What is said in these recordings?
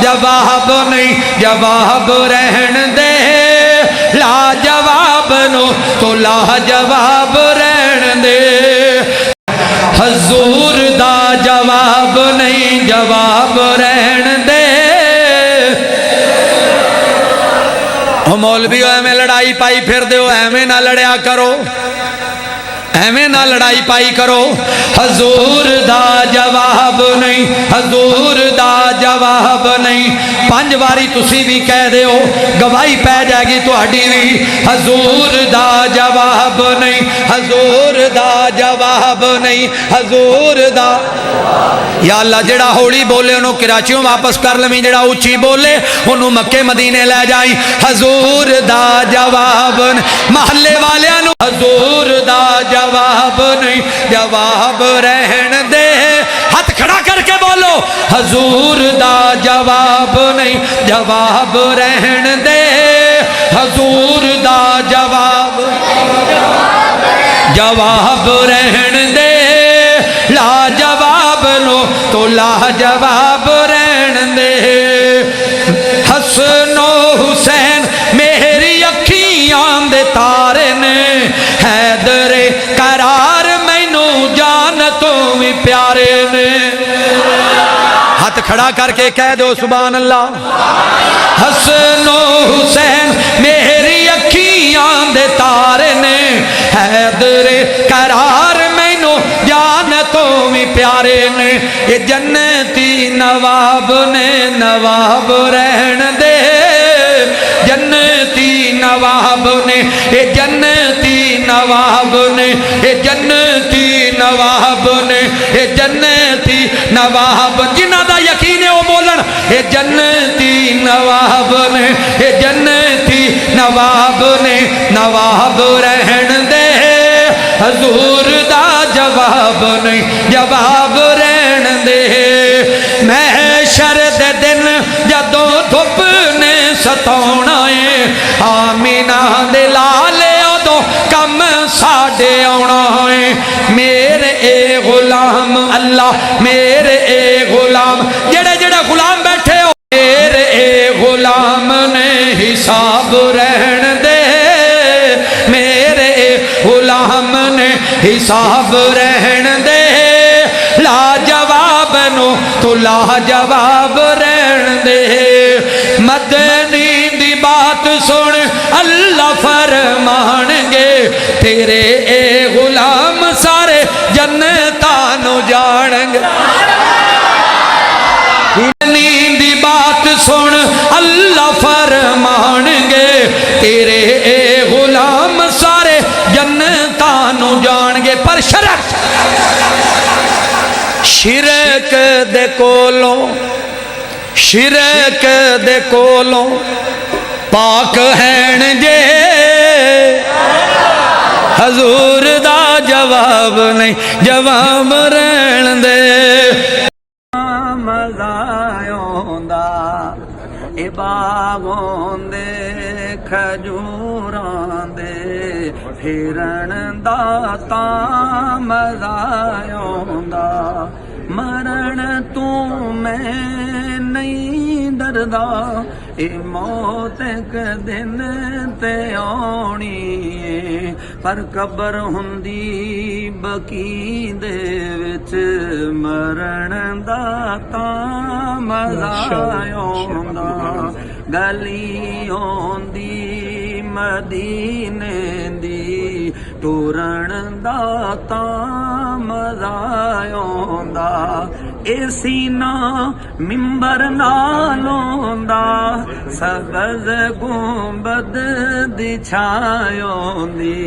जवाब नहीं जवाब रहन दे, ला जवाब नो तो ला जवाब रहन दे। हजूर दा जवाब नहीं जवाब रहन दे। मौलवी एवें लड़ाई पाई फिर दो, एवें ना लड़िया करो, एवें ना लड़ाई पाई करो। हजूर दा जवाब नहीं हजूर दा जवाब नहीं। 5 बारी तुसी भी कह दे हो, गवाही पै जाएगी तुहाडी भी। हजूर दा जवाब नहीं हजूर दा जवाब नहीं हजूर दा। या अल्लाह जेड़ा हौली बोले उन्होंने कराचियों वापस कर लवी, जेड़ा उच्ची बोले उन्होंने मक्के मदीने ले जाई। हजूर दा जवाब महल्ले वालियां नू हजूर दा जवाब नहीं जवाब रहन दे। हाथ खड़ा करके बोलो हजूर दा जवाब नहीं जवाब रहन दे। हजूर दा जवाब जवाब रहन दे, ला जवाब लो तो ला जवाब रहन दे। हसनो हुसैन मेरी अखियां दे तारे ने, हैदरे करार मैनू जान तो भी प्यारे ने। हाथ खड़ा करके कह दो सुभान अल्लाह। हसनो हुसैन मेरी अखियां दे तारे ने, हैदरे करार मैनू जान तो भी प्यारे ने। ये जन्नती नवाब ने नवाब रहन दे, जन्नती नवाब ने ये जन्नती नवाब ने ये जन्नती नवाब ने ये जन्नती नवाब। जिन्हां दा यकीन है वो बोलन ये जन्नती नवाब ने ये जन्नती नवाब ने नवाब रहन दे। हजूर दा जवाब नहीं जवाब रहन दे। महशर दे दिन जदों धुप ने सताउणा है, आमीना दे लाले उदों कम साडे आउणा है। मेरे ए गुलाम अल्लाह मेरे ए गुलाम जेड़े जेड़े गुलाम बैठे हो, मेरे ए गुलाम ने हिसाब रहन दे। मेरे ए गुलाम ने हिसाब रहन दे, ला जवाब नो तो ला जवाब रहन दे। मदनी दी बात सुन अल्लाह फरमानगे, तेरे ए गुलाम सारे जन्नतां नू जाणगे। मदनी दी बात सुन अल्लाह फरमानगे, तेरे ए गुलाम सारे जन्नतां नू जाणगे। पर शर्त शिरक दे कोलों शिरक दे कोलों पाक हैन जे। हजूर दा जवाब नहीं जवाब रहन दे। मज़ा आउंदा ए बागों दे खजूरां दे फिरन दा तां मज़ा आउंदा। मरण तू मैं नहीं डरदा, ए मौत एक दिन ते आउणी है। पर कबर हुंदी बकी दे विच, मरण दा तां मज़ा आउंदा। गली होंदी मदीने दी, टुरन दा तां मज़ा आउंदा। ए सीना मिंबर नालोंदा, सबज़ गुंबद दी छायोंदी।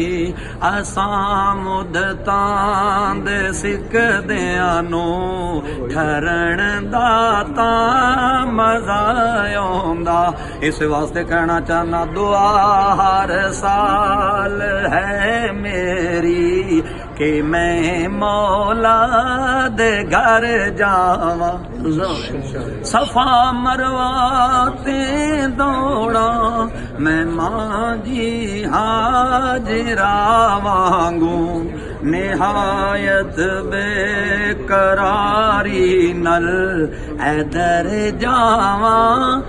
असां मुद्दतां दे सिकदियां नू, ठरण दा तां मज़ा आउंदा। इस वास्ते कहना चाहना दुआ हर साल है मेरी, कि मैं मौला दे घर जावा। सफा मरवा ते दौड़ा, मैं मांझी हाजरा वांगू। ਨਿਹਾਇਤ ਬੇਕਰਾਰੀ ਨਲ ਐਦਰ ਜਾਵਾਂ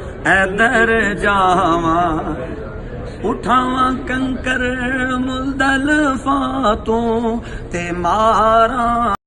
ਉਠਾਵਾਂ ਕੰਕਰ ਮੁਲਦਲਫਾਂ ਤੋਂ ਤੇ ਮਾਰਾਂ